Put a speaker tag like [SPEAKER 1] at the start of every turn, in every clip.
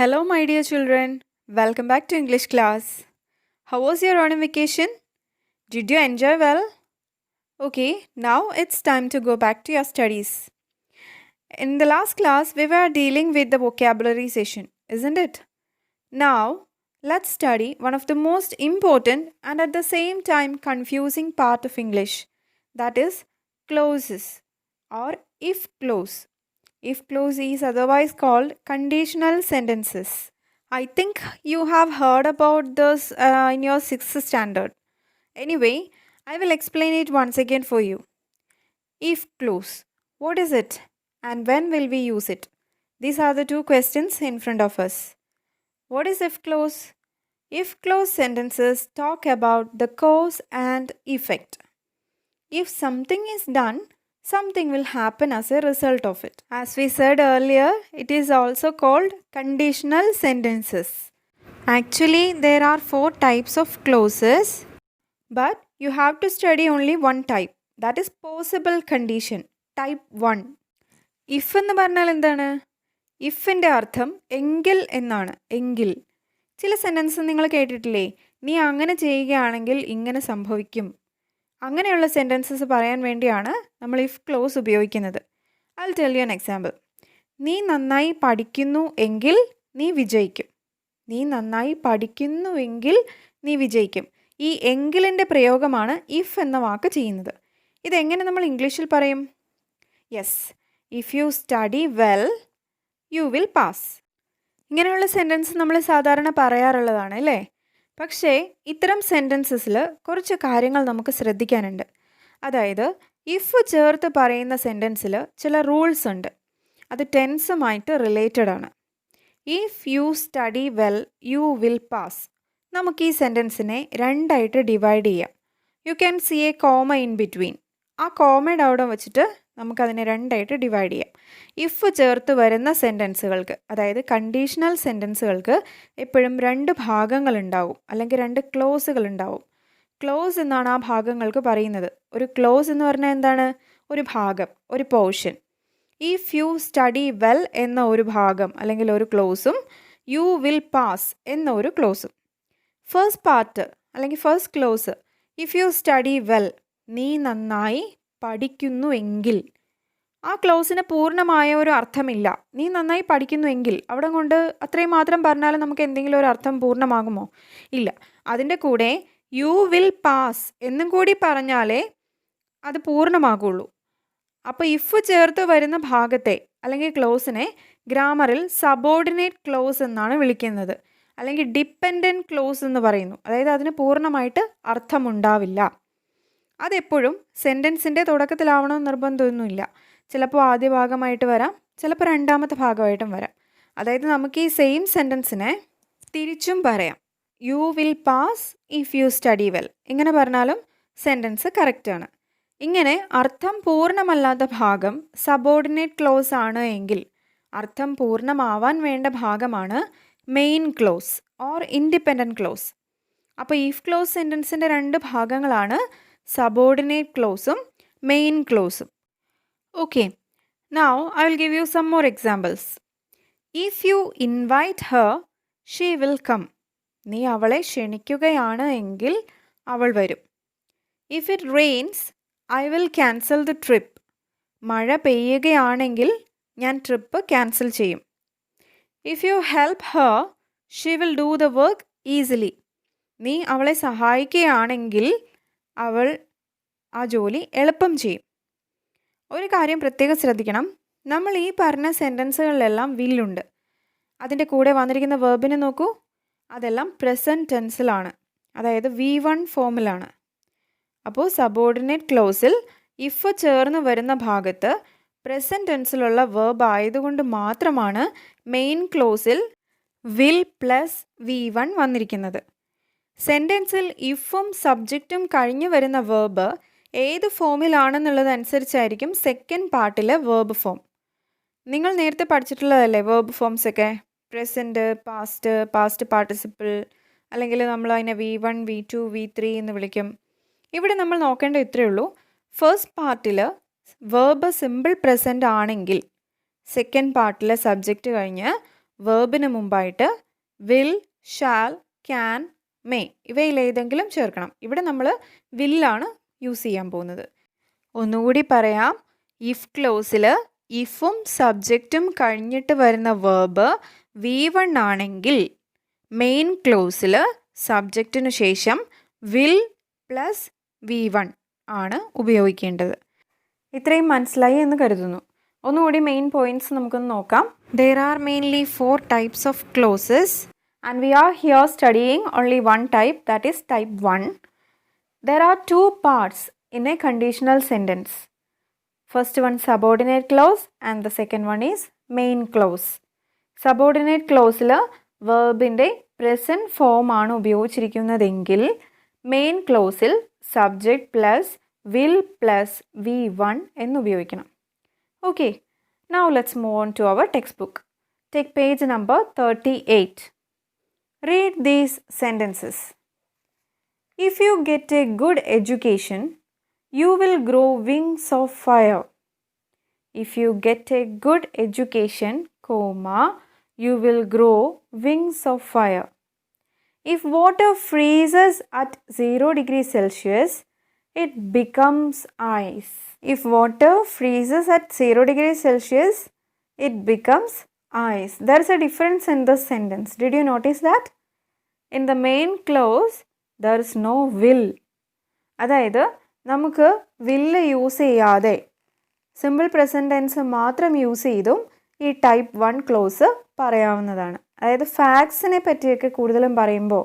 [SPEAKER 1] Hello, my dear children. Welcome back to English class. How was your autumn vacation? Did you enjoy well? Okay, now it's time to go back to your studies. In the last class, we were dealing with the vocabulary session, isn't it? Now, let's study one of the most important and at the same time confusing part of English, that is clauses or if clause. If clause is otherwise called conditional sentences. I think you have heard about this in your 6th standard. Anyway, I will explain it once again for you. If clause, what is it and when will we use it? These are the two questions in front of us. What is if clause? If clause sentences talk about the cause and effect. If something is done, something will happen as a result of it. As we said earlier, it is also called conditional sentences. Actually, there are 4 types of clauses, but you have to study only one type. That is possible condition, type 1. If എന്ന് പറഞ്ഞാൽ എന്താണ്? ഇഫിൻ്റെ അർത്ഥം എങ്കിൽ എന്നാണ്. എങ്കിൽ ചില sentence നിങ്ങൾ കേട്ടിട്ടില്ലേ? നീ അങ്ങനെ ചെയ്യുകയാണെങ്കിൽ ഇങ്ങനെ സംഭവിക്കും. അങ്ങനെയുള്ള സെൻറ്റൻസസ് പറയാൻ വേണ്ടിയാണ് നമ്മൾ ഇഫ് ക്ലോസ് ഉപയോഗിക്കുന്നത്. I'll tell you an example. നീ നന്നായി പഠിക്കുന്നു എങ്കിൽ നീ വിജയിക്കും. നീ നന്നായി പഠിക്കുന്നുവെങ്കിൽ നീ വിജയിക്കും. ഈ എങ്കിലിൻ്റെ പ്രയോഗമാണ് ഇഫ് എന്ന വാക്ക് ചെയ്യുന്നത്. ഇതെങ്ങനെ നമ്മൾ ഇംഗ്ലീഷിൽ പറയും? Yes, if you study well you will pass. ഇങ്ങനെയുള്ള സെൻറ്റൻസ് നമ്മൾ സാധാരണ പറയാറുള്ളതാണ് അല്ലേ? പക്ഷേ ഇത്തരം സെൻറ്റൻസസിൽ കുറച്ച് കാര്യങ്ങൾ നമുക്ക് ശ്രദ്ധിക്കാനുണ്ട്. അതായത് ഇഫ് ചേർത്ത് പറയുന്ന സെൻറ്റൻസിൽ ചില റൂൾസ് ഉണ്ട്. അത് ടെൻസുമായിട്ട് റിലേറ്റഡ് ആണ്. If you study well you will pass. നമുക്ക് ഈ സെൻറ്റൻസിനെ രണ്ടായിട്ട് ഡിവൈഡ് ചെയ്യാം. You can see A comma in between. ആ കോമയുടെ അവിടെ വെച്ചിട്ട് നമുക്കതിനെ രണ്ടായിട്ട് ഡിവൈഡ് ചെയ്യാം. ഇഫ് ചേർത്ത് വരുന്ന സെൻറ്റൻസുകൾക്ക്, അതായത് കണ്ടീഷണൽ സെൻറ്റൻസുകൾക്ക് എപ്പോഴും 2 ഭാഗങ്ങളുണ്ടാവും, അല്ലെങ്കിൽ 2 ക്ലോസുകളുണ്ടാവും. ക്ലോസ് എന്നാണ് ആ ഭാഗങ്ങൾക്ക് പറയുന്നത്. ഒരു ക്ലോസ് എന്ന് പറഞ്ഞാൽ എന്താണ്? ഒരു ഭാഗം, ഒരു portion. If you study well എന്ന ഒരു ഭാഗം അല്ലെങ്കിൽ ഒരു ക്ലോസും യു വിൽ പാസ് എന്ന ഒരു ക്ലോസും. ഫസ്റ്റ് പാർട്ട് അല്ലെങ്കിൽ first close, if you study well, നീ നന്നായി പഠിക്കുന്നുവെങ്കിൽ. ആ ക്ലോസിന് പൂർണ്ണമായ ഒരു അർത്ഥമില്ല. നീ നന്നായി പഠിക്കുന്നുവെങ്കിൽ അവിടെ കൊണ്ട് അത്രയും മാത്രം പറഞ്ഞാൽ നമുക്ക് എന്തെങ്കിലും ഒരു അർത്ഥം പൂർണ്ണമാകുമോ? ഇല്ല. അതിൻ്റെ കൂടെ യു വിൽ പാസ് എന്നും കൂടി പറഞ്ഞാലേ അത് പൂർണ്ണമാകുള്ളൂ. അപ്പോൾ ഇഫ് ചേർത്ത് വരുന്ന ഭാഗത്തെ അല്ലെങ്കിൽ ക്ലോസിനെ ഗ്രാമറിൽ സബോർഡിനേറ്റ് ക്ലോസ് എന്നാണ് വിളിക്കുന്നത്, അല്ലെങ്കിൽ ഡിപ്പെൻഡൻറ്റ് ക്ലോസ് എന്ന് പറയുന്നു. അതായത് അതിന് പൂർണ്ണമായിട്ട് അർത്ഥമുണ്ടാവില്ല. അതെപ്പോഴും സെൻറ്റൻസിൻ്റെ തുടക്കത്തിലാവണമെന്ന് നിർബന്ധമൊന്നുമില്ല. ചിലപ്പോൾ ആദ്യ ഭാഗമായിട്ട് വരാം, ചിലപ്പോൾ രണ്ടാമത്തെ ഭാഗമായിട്ടും വരാം. അതായത് നമുക്ക് ഈ സെയിം സെൻറ്റൻസിനെ തിരിച്ചും പറയാം. You will pass if you study well. ഇങ്ങനെ പറഞ്ഞാലും സെൻറ്റൻസ് കറക്റ്റാണ്. ഇങ്ങനെ അർത്ഥം പൂർണ്ണമല്ലാത്ത ഭാഗം സബോർഡിനേറ്റ് ക്ലോസ് ആണ് എങ്കിൽ അർത്ഥം പൂർണ്ണമാവാൻ വേണ്ട ഭാഗമാണ് main clause or independent clause. അപ്പോൾ ഇഫ് ക്ലോസ് സെൻറ്റൻസിൻ്റെ 2 ഭാഗങ്ങളാണ് സബോർഡിനേറ്റ് ക്ലോസും മെയിൻ ക്ലോസും. Okay, now I will give you some more examples. If you invite her, she will come. നീ അവളെ ക്ഷണിക്കുകയാണ് എങ്കിൽ അവൾ വരും. If it rains, I will cancel the trip. മഴ പെയ്യുകയാണെങ്കിൽ ഞാൻ ട്രിപ്പ് ക്യാൻസൽ ചെയ്യും. If you help her, she will do the work easily. നീ അവളെ സഹായിക്കുകയാണെങ്കിൽ അവൾ ആ ജോലി എളുപ്പം ചെയ്യും. ഒരു കാര്യം പ്രത്യേകം ശ്രദ്ധിക്കണം. നമ്മൾ ഈ പറഞ്ഞ സെൻറ്റൻസുകളിലെല്ലാം വില്ലുണ്ട്. അതിൻ്റെ കൂടെ വന്നിരിക്കുന്ന വെർബിനെ നോക്കൂ, അതെല്ലാം പ്രസൻറ്റ് ടെൻസിലാണ്, അതായത് V1 ഫോമിലാണ്. അപ്പോൾ സബോർഡിനേറ്റ് ക്ലോസിൽ ഇഫ് ചേർന്ന് വരുന്ന ഭാഗത്ത് പ്രസൻറ്റ് ടെൻസിലുള്ള വെർബ് ആയതുകൊണ്ട് മാത്രമാണ് മെയിൻ ക്ലോസിൽ വിൽ പ്ലസ് V1 വന്നിരിക്കുന്നത്. സെൻറ്റൻസിൽ ഇഫും സബ്ജക്റ്റും കഴിഞ്ഞ് വരുന്ന വെർബ് ഏത് ഫോമിലാണെന്നുള്ളതനുസരിച്ചായിരിക്കും സെക്കൻഡ് പാർട്ടിലെ വേർബ് ഫോം. നിങ്ങൾ നേരത്തെ പഠിച്ചിട്ടുള്ളതല്ലേ വേർബ് ഫോംസൊക്കെ? പ്രസൻറ്റ്, പാസ്റ്റ്, പാസ്റ്റ് പാർട്ടിസിപ്പിൾ, അല്ലെങ്കിൽ നമ്മൾ അതിനെ V1, V2, V3 എന്ന് വിളിക്കും. ഇവിടെ നമ്മൾ നോക്കേണ്ട ഇത്രയേ ഉള്ളൂ. ഫസ്റ്റ് പാർട്ടിൽ വേർബ് സിമ്പിൾ പ്രസൻറ്റ് ആണെങ്കിൽ സെക്കൻഡ് പാർട്ടിലെ സബ്ജക്റ്റ് കഴിഞ്ഞ് വേർബിന് മുമ്പായിട്ട് will, shall, can, may ഇവയിലേതെങ്കിലും ചേർക്കണം. ഇവിടെ നമ്മൾ വില്ലാണ് യൂസ് ചെയ്യാൻ പോകുന്നത്. ഒന്നുകൂടി പറയാം. ഇഫ് ക്ലോസിൽ ഇഫും സബ്ജക്റ്റും കഴിഞ്ഞിട്ട് വരുന്ന വേർബ് V1 ആണെങ്കിൽ മെയിൻ ക്ലോസിൽ സബ്ജക്റ്റിന് ശേഷം will പ്ലസ് V1 ആണ് ഉപയോഗിക്കേണ്ടത്. ഇത്രയും മനസ്സിലായി എന്ന് കരുതുന്നു. ഒന്നുകൂടി മെയിൻ പോയിന്റ്സ് നമുക്കൊന്ന് നോക്കാം. There are mainly 4 types of clauses and we are here studying only one type, that is type 1. There are 2 parts in a conditional sentence. First one subordinate clause and the second one is main clause. Subordinate clauseൽ വേർബിൻ്റെ present form ആണ് ഉപയോഗിച്ചിരിക്കുന്നതെങ്കിൽ main ക്ലോസിൽ subject plus will plus V1 എന്ന് ഉപയോഗിക്കണം. Okay, now let's move on to our textbook. Take page number 38. Read these sentences. If you get a good education, you will grow wings of fire. If you get a good education, comma, you will grow wings of fire. If water freezes at 0 degrees Celsius, it becomes ice. If water freezes at 0 degrees Celsius, it becomes ice. There is a difference in this sentence. Did you notice that? In the main clause, there is no will. അതായത് നമുക്ക് will use ചെയ്യാതെ simple present tense മാത്രം use ചെയ്തും ഈ type 1 close പറയാവുന്നതാണ്. അതായത് ഫാക്ട്സിനെ പറ്റിയൊക്കെ കൂടുതലും പറയുമ്പോൾ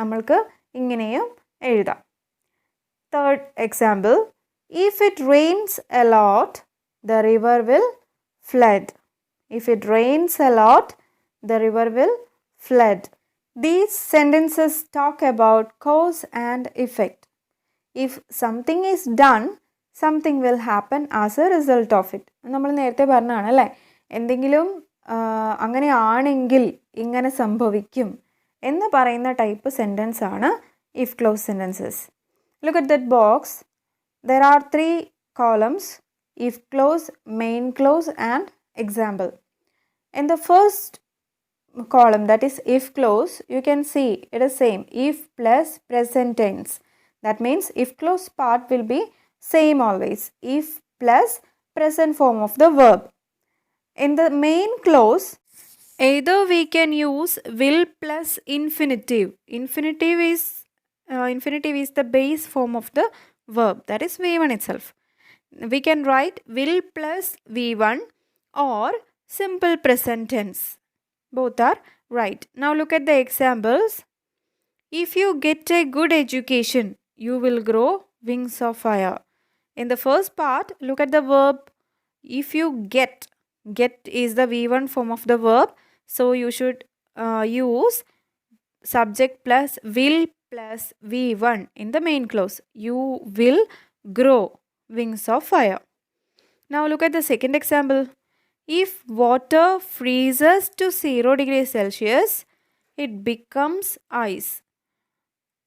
[SPEAKER 1] നമ്മൾക്ക് ഇങ്ങനെയും എഴുതാം. Third example, if it rains a lot, the river will flood. If it rains a lot, the river will flood. These sentences talk about cause and effect. If something is done, something will happen as a result of it. നമ്മൾ നേരത്തെ പറഞ്ഞതാണ് അല്ലേ, എന്തെങ്കിലും അങ്ങനെ ആണെങ്കിൽ ഇങ്ങനെ സംഭവിക്കും എന്ന് പറയുന്ന ടൈപ്പ് സെൻറ്റൻസ് ആണ് if clause sentences. Look at that box. There are 3 columns: if clause, main clause and example. In the first column, that is if clause, you can see it is same, if plus present tense. That means if clause part will be same always, if plus present form of the verb. In the main clause, either we can use will plus infinitive. Infinitive is the base form of the verb, that is V1 itself. We can write will plus V1 or simple present tense. Both are right. Now look at the examples. If you get a good education, you will grow wings of fire. In the first part, look at the verb. If you get is the V1 form of the verb, so you should use subject plus will plus V1 in the main clause. You will grow wings of fire. Now look at the second example. If water freezes to 0 degrees Celsius, it becomes ice.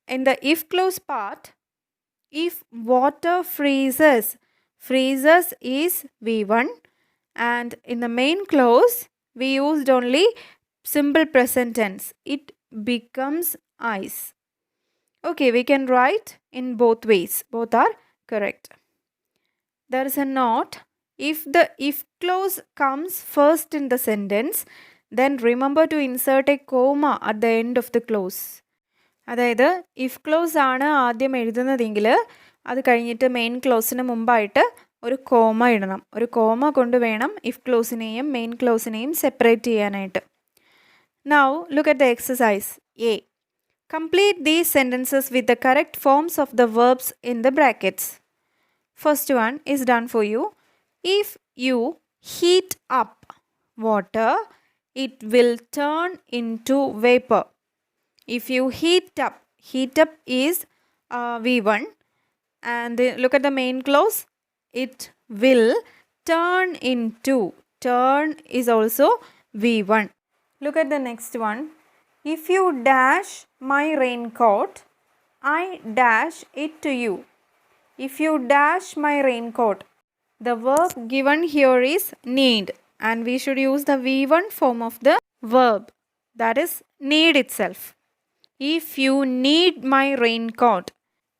[SPEAKER 1] In the if clause part, if water freezes is V1, and in the main clause we used only simple present tense. It becomes ice. Okay, we can write in both ways. Both are correct. There is a note. If the if clause comes first in the sentence, then remember to insert a comma at the end of the clause. അതായത് if close ആണ് ആദ്യം എഴുതുന്നതെങ്കിൽ അത് കഴിഞ്ഞിട്ട് main ക്ലോസിന് മുമ്പായിട്ട് ഒരു comma ഇടണം. ഒരു comma കൊണ്ട് വേണം ഇഫ് ക്ലോസിനെയും മെയിൻ ക്ലോസിനെയും സെപ്പറേറ്റ് ചെയ്യാനായിട്ട്. Now look at the exercise A. Complete these sentences with the correct forms of the verbs in the brackets. First one is done for you. If you heat up water, it will turn into vapor. If you heat up is V1, and look at the main clause. It will turn into. Turn is also V1. Look at the next one. If you dash my raincoat, I dash it to you. If you dash my raincoat. The verb given here is need, and we should use the V1 form of the verb, that is need itself. If you need my raincoat.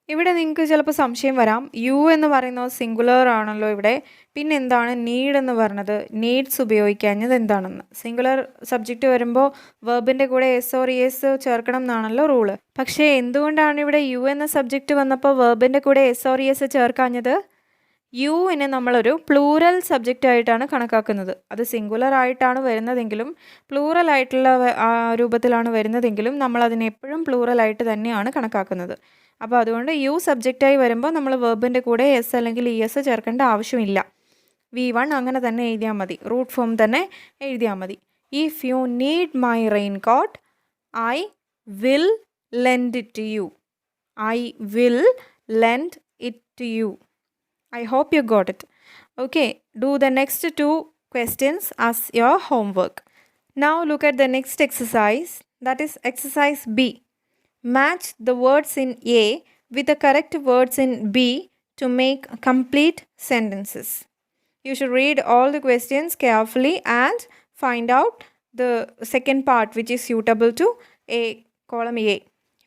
[SPEAKER 1] ഇവിടെ നിങ്ങൾക്ക് ചിലപ്പോൾ സംശയം വരാം, U എന്ന് പറയുന്നത് singular ആണല്ലോ ഇവിടെ, പിന്നെ എന്താണ് നീഡ് എന്ന് പറഞ്ഞത്, നീഡ്സ് ഉപയോഗിക്കാഞ്ഞത് എന്താണെന്ന്. സിംഗുലർ സബ്ജക്റ്റ് വരുമ്പോൾ വെർബിൻ്റെ കൂടെ എസ് ഓർ എസ് ചേർക്കണം എന്നാണല്ലോ റൂള്. പക്ഷേ എന്തുകൊണ്ടാണ് ഇവിടെ യു എന്ന സബ്ജക്റ്റ് വന്നപ്പോൾ വെർബിൻ്റെ കൂടെ എസ് ഓർ എസ് ചേർക്കാഞ്ഞത്? യുവിനെ നമ്മളൊരു പ്ലൂറൽ സബ്ജക്റ്റ് ആയിട്ടാണ് കണക്കാക്കുന്നത്. അത് സിംഗുലർ ആയിട്ടാണ് വരുന്നതെങ്കിലും പ്ലൂറൽ ആയിട്ടുള്ള രൂപത്തിലാണ് വരുന്നതെങ്കിലും നമ്മൾ അതിനെ എപ്പോഴും പ്ലൂറൽ ആയിട്ട് തന്നെയാണ് കണക്കാക്കുന്നത്. അപ്പോൾ അതുകൊണ്ട് യു സബ്ജക്റ്റായി വരുമ്പോൾ നമ്മൾ വെർബിൻ്റെ കൂടെ എസ് അല്ലെങ്കിൽ ഇ എസ് ചേർക്കേണ്ട ആവശ്യമില്ല. V1 അങ്ങനെ തന്നെ എഴുതിയാൽ മതി, റൂട്ട് ഫോം തന്നെ എഴുതിയാൽ മതി. If you need my raincoat I will lend it to you. I will lend it to you. I hope you got it. Okay, do the next two questions as your homework. Now look at the next exercise, that is exercise B. Match the words in A with the correct words in B to make complete sentences. You should read all the questions carefully and find out the second part which is suitable to A, column A.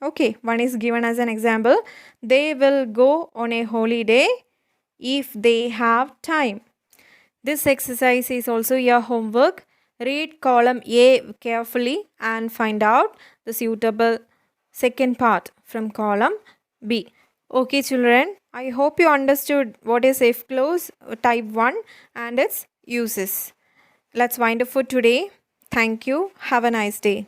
[SPEAKER 1] Okay, one is given as an example. They will go on a holiday if they have time. This exercise is also your homework. Read column A carefully and find out the suitable second part from column B. Okay children, I hope you understood what is if clause type 1 and its uses. Let's wind up for today. Thank you. Have a nice day.